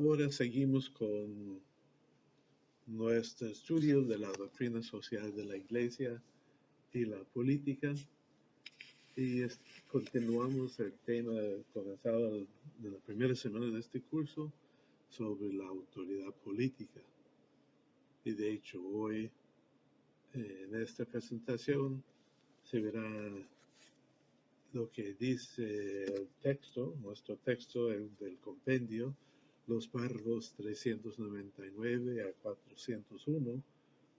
Ahora seguimos con nuestro estudio de la doctrina social de la Iglesia y la política y continuamos el tema comenzado en la primera semana de este curso sobre la autoridad política. Y de hecho hoy en esta presentación se verá lo que dice el texto, nuestro texto del compendio, los párrafos 399 a 401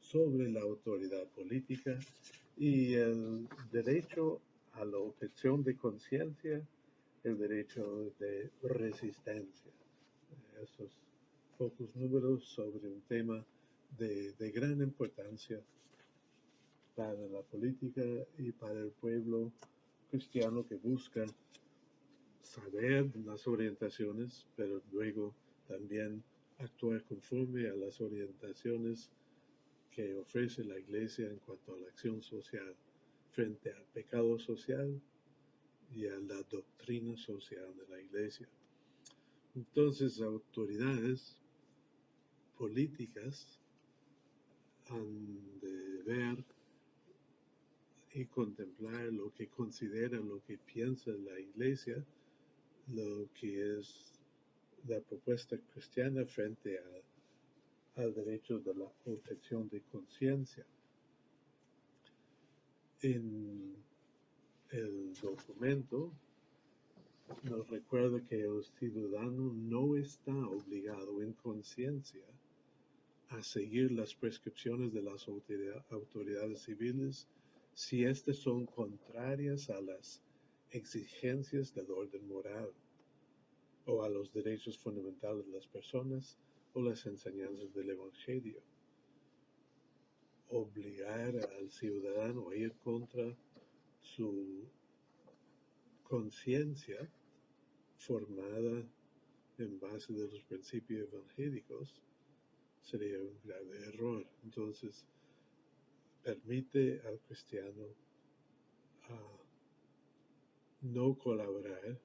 sobre la autoridad política y el derecho a la objeción de conciencia, el derecho de resistencia. Esos pocos números sobre un tema de gran importancia para la política y para el pueblo cristiano que busca saber las orientaciones, pero luego también actuar conforme a las orientaciones que ofrece la Iglesia en cuanto a la acción social frente al pecado social y a la doctrina social de la Iglesia. Entonces, autoridades políticas han de ver y contemplar lo que considera, lo que piensa la Iglesia, lo que es la propuesta cristiana frente al derecho de la objeción de conciencia. En el documento nos recuerda que el ciudadano no está obligado en conciencia a seguir las prescripciones de las autoridades civiles si éstas son contrarias a las exigencias del orden moral o a los derechos fundamentales de las personas o las enseñanzas del Evangelio. Obligar al ciudadano a ir contra su conciencia formada en base de los principios evangélicos sería un grave error. Entonces, permite al cristiano no colaborar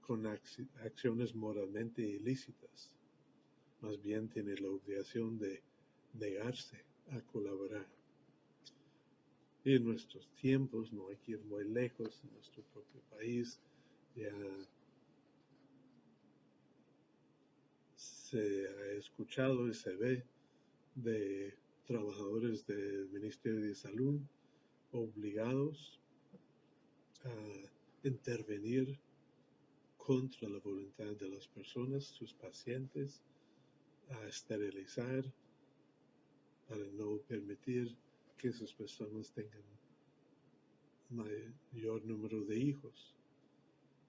con acciones moralmente ilícitas. Más bien tiene la obligación de negarse a colaborar. Y en nuestros tiempos, no hay que ir muy lejos, en nuestro propio país ya se ha escuchado y se ve de trabajadores del Ministerio de Salud obligados a intervenir contra la voluntad de las personas, sus pacientes, a esterilizar para no permitir que esas personas tengan mayor número de hijos.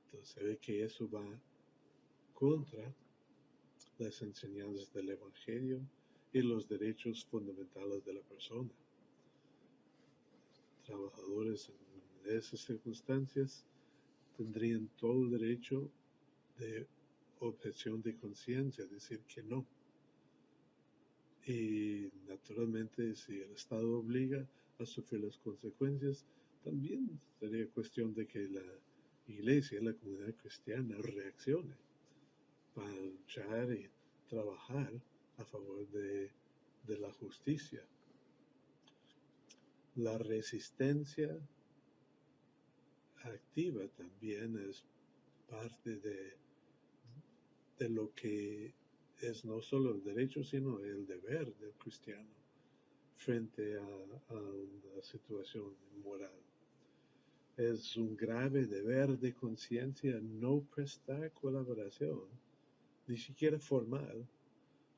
Entonces se ve que eso va contra las enseñanzas del Evangelio y los derechos fundamentales de la persona. Trabajadores en esas circunstancias tendrían todo el derecho de objeción de conciencia, decir que no. Y naturalmente, si el Estado obliga a sufrir las consecuencias, también sería cuestión de que la Iglesia, la comunidad cristiana, reaccione para luchar y trabajar a favor de la justicia. La resistencia activa también es parte de lo que es no solo el derecho, sino el deber del cristiano frente a una situación inmoral. Es un grave deber de conciencia no prestar colaboración, ni siquiera formal,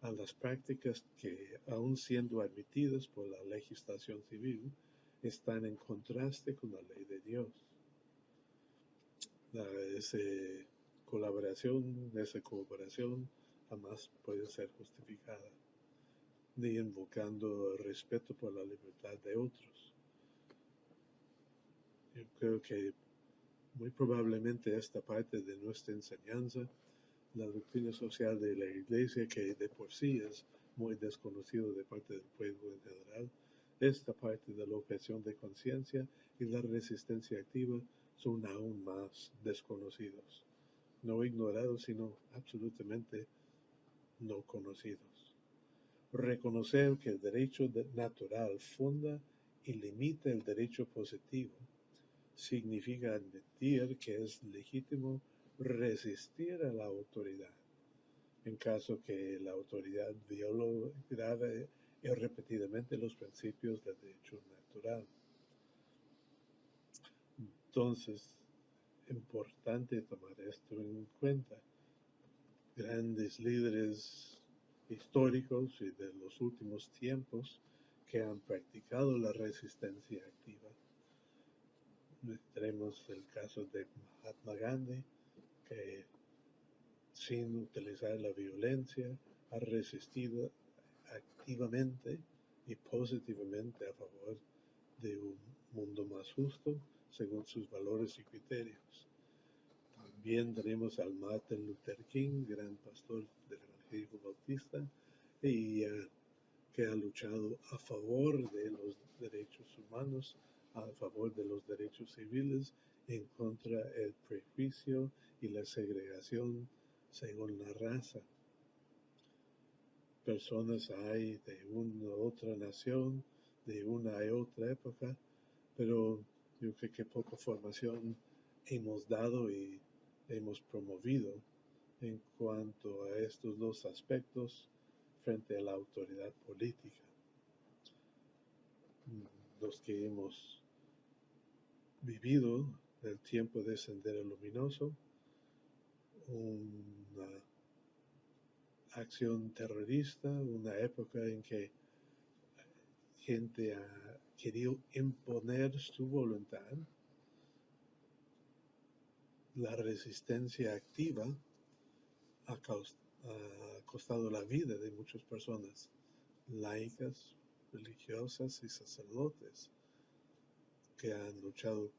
a las prácticas que, aun siendo admitidas por la legislación civil, están en contraste con la ley de Dios. Esa cooperación jamás puede ser justificada, ni invocando el respeto por la libertad de otros. Yo creo que muy probablemente esta parte de nuestra enseñanza, la doctrina social de la Iglesia, que de por sí es muy desconocido de parte del pueblo en general, esta parte de la objeción de conciencia y la resistencia activa son aún más desconocidos. No ignorados, sino absolutamente no conocidos. Reconocer que el derecho natural funda y limita el derecho positivo significa admitir que es legítimo resistir a la autoridad en caso que la autoridad viole grave y repetidamente los principios del derecho natural. Entonces, importante tomar esto en cuenta. Grandes líderes históricos y de los últimos tiempos que han practicado la resistencia activa. Tenemos el caso de Mahatma Gandhi, que sin utilizar la violencia ha resistido activamente y positivamente a favor de un mundo más justo según sus valores y criterios. También tenemos al Martin Luther King, gran pastor del Evangelio Bautista, y que ha luchado a favor de los derechos humanos, a favor de los derechos civiles, en contra del prejuicio y la segregación según la raza. Personas hay de una u otra nación, de una y otra época, pero yo creo que poca formación hemos dado y hemos promovido en cuanto a estos dos aspectos frente a la autoridad política. Los que hemos vivido el tiempo de Sendero Luminoso, una acción terrorista, una época en que gente ha querido imponer su voluntad, la resistencia activa ha costado la vida de muchas personas, laicas, religiosas y sacerdotes, que han luchado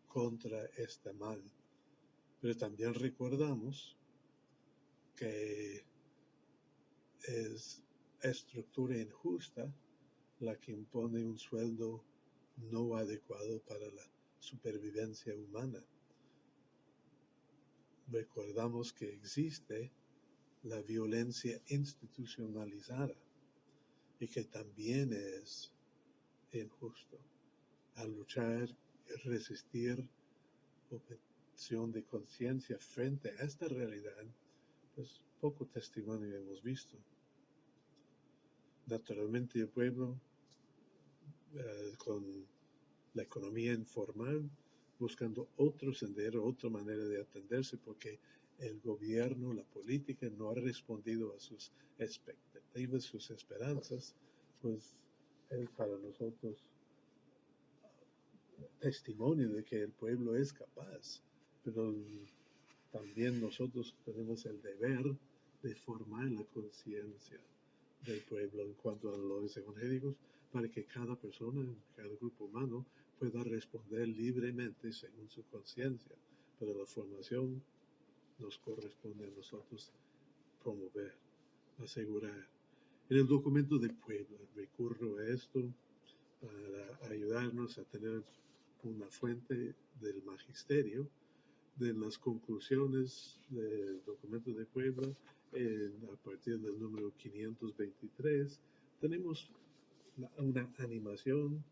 contra este mal. Pero también recordamos que es estructura injusta la que impone un sueldo no adecuado para la supervivencia humana. Recordamos que existe la violencia institucionalizada y que también es injusto. Al luchar y resistir objeción de conciencia frente a esta realidad, pues poco testimonio hemos visto. Naturalmente el pueblo, con la economía informal, buscando otro sendero, otra manera de atenderse, porque el gobierno, la política no ha respondido a sus expectativas, sus esperanzas, pues es para nosotros testimonio de que el pueblo es capaz, pero también nosotros tenemos el deber de formar la conciencia del pueblo en cuanto a los evangélicos, para que cada persona, cada grupo humano pueda responder libremente según su conciencia. Pero la formación nos corresponde a nosotros promover, asegurar. En el documento de Puebla recurro a esto para ayudarnos a tener una fuente del magisterio de las conclusiones del documento de Puebla. A partir del número 523 tenemos una animación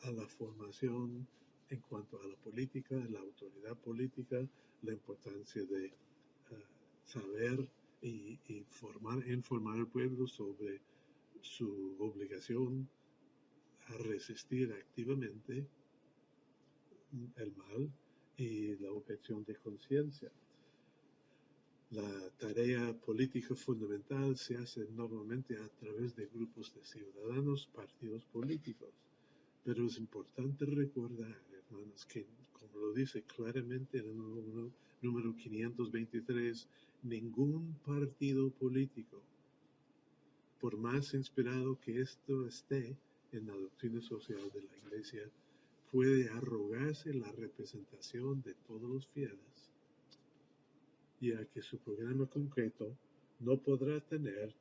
a la formación en cuanto a la política, la autoridad política, la importancia de saber y informar al pueblo sobre su obligación a resistir activamente el mal y la objeción de conciencia. La tarea política fundamental se hace normalmente a través de grupos de ciudadanos, partidos políticos. Pero es importante recordar, hermanos, que como lo dice claramente en el número 523, ningún partido político, por más inspirado que esto esté en la doctrina social de la Iglesia, puede arrogarse la representación de todos los fieles, ya que su programa concreto no podrá tener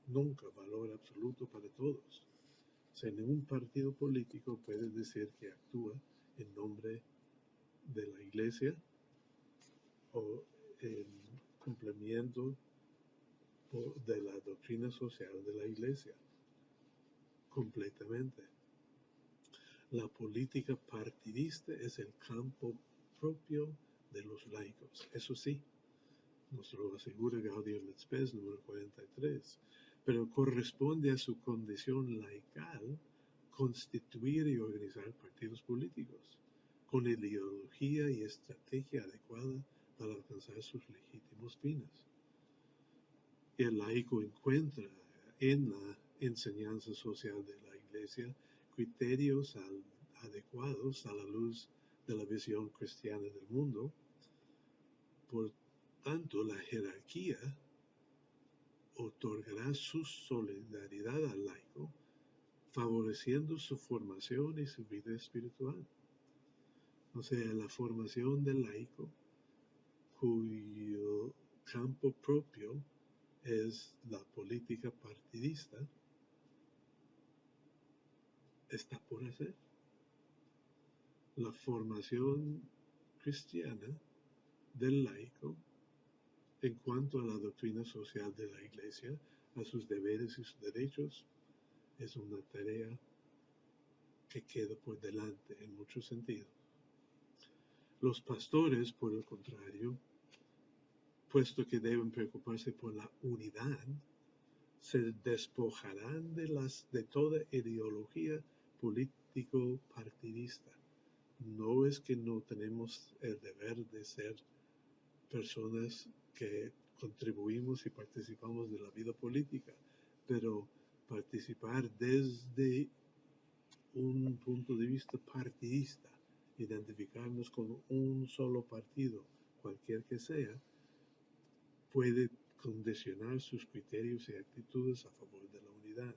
nunca valor absoluto para todos. O sea, ningún partido político puede decir que actúa en nombre de la Iglesia o en cumplimiento de la doctrina social de la Iglesia, completamente. La política partidista es el campo propio de los laicos. Eso sí, nos lo asegura Gaudium et Spes número 43, pero corresponde a su condición laical constituir y organizar partidos políticos con ideología y estrategia adecuada para alcanzar sus legítimos fines. El laico encuentra en la enseñanza social de la Iglesia criterios adecuados a la luz de la visión cristiana del mundo. Por tanto, la jerarquía otorgará su solidaridad al laico, favoreciendo su formación y su vida espiritual. O sea, la formación del laico, cuyo campo propio es la política partidista, está por hacer. La formación cristiana del laico en cuanto a la doctrina social de la Iglesia, a sus deberes y sus derechos, es una tarea que queda por delante en muchos sentidos. Los pastores, por el contrario, puesto que deben preocuparse por la unidad, se despojarán de toda ideología político-partidista. No es que no tenemos el deber de ser personas que contribuimos y participamos de la vida política, pero participar desde un punto de vista partidista, identificarnos con un solo partido, cualquier que sea, puede condicionar sus criterios y actitudes a favor de la unidad.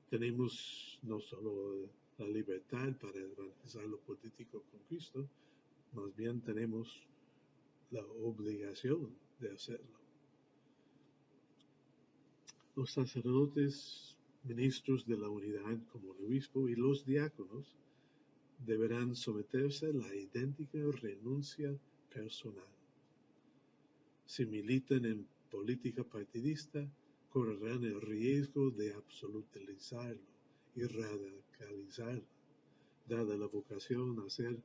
Tenemos no solo la libertad para evangelizar lo político con Cristo, más bien tenemos la obligación de hacerlo. Los sacerdotes, ministros de la unidad como el obispo y los diáconos deberán someterse a la idéntica renuncia personal. Si militan en política partidista, correrán el riesgo de absolutizarlo y radicalizarlo, dada la vocación a ser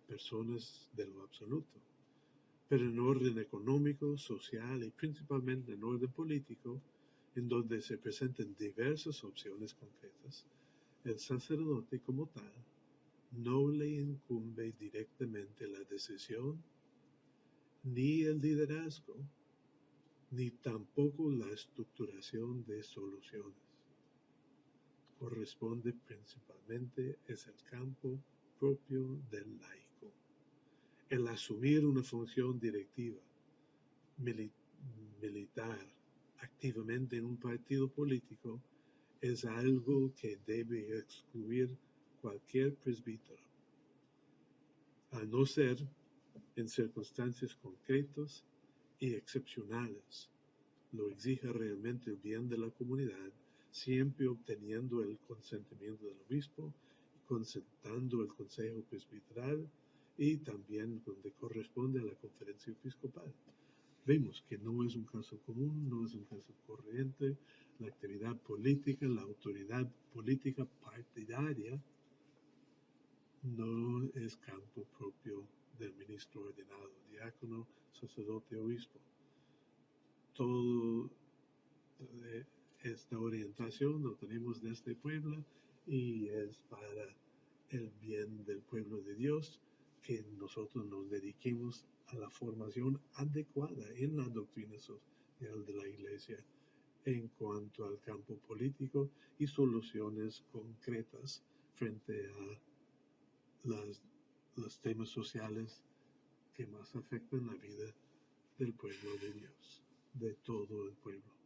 personas de lo absoluto. Pero en orden económico, social y principalmente en orden político, en donde se presentan diversas opciones concretas, el sacerdote como tal no le incumbe directamente la decisión, ni el liderazgo, ni tampoco la estructuración de soluciones. Corresponde principalmente es el campo propio del laico. El asumir una función directiva, militar, activamente en un partido político, es algo que debe excluir cualquier presbítero, a no ser en circunstancias concretas y excepcionales lo exige realmente el bien de la comunidad, siempre obteniendo el consentimiento del obispo, consultando el consejo presbiteral y también donde corresponde a la conferencia episcopal. Vemos que no es un caso común, no es un caso corriente. La actividad política, la autoridad política partidaria no es campo propio del ministro ordenado, diácono, sacerdote, obispo. Toda esta orientación lo tenemos desde Puebla y es para el bien del pueblo de Dios que nosotros nos dediquemos a la formación adecuada en la doctrina social de la Iglesia en cuanto al campo político y soluciones concretas frente a los temas sociales que más afectan la vida del pueblo de Dios, de todo el pueblo.